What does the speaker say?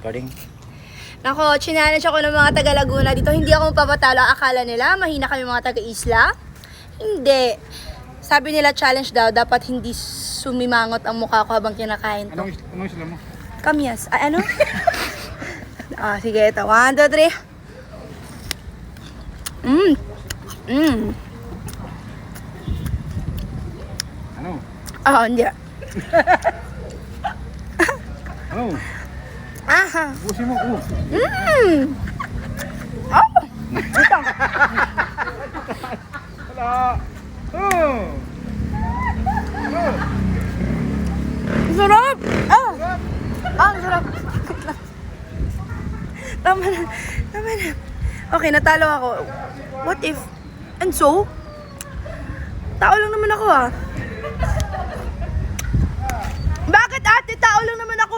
Recording. Nako, challenge ako ng mga taga Laguna dito. Hindi ako mapapatalo. Akala nila, mahina kami mga taga Isla. Hindi. Sabi nila challenge daw, dapat hindi sumimangot ang mukha ko habang kinakain to. Anong isla mo? Kamyas. Ay, ano? Sige, ito. 1, 2, 3. Ano? Hindi. Ano? Aha. Busin mo. Ito. Wala. Ang sarap! Ang sarap! Tama na. Okay, natalo ako. What if? And so? Tao lang naman ako Bakit ate? Tao lang naman ako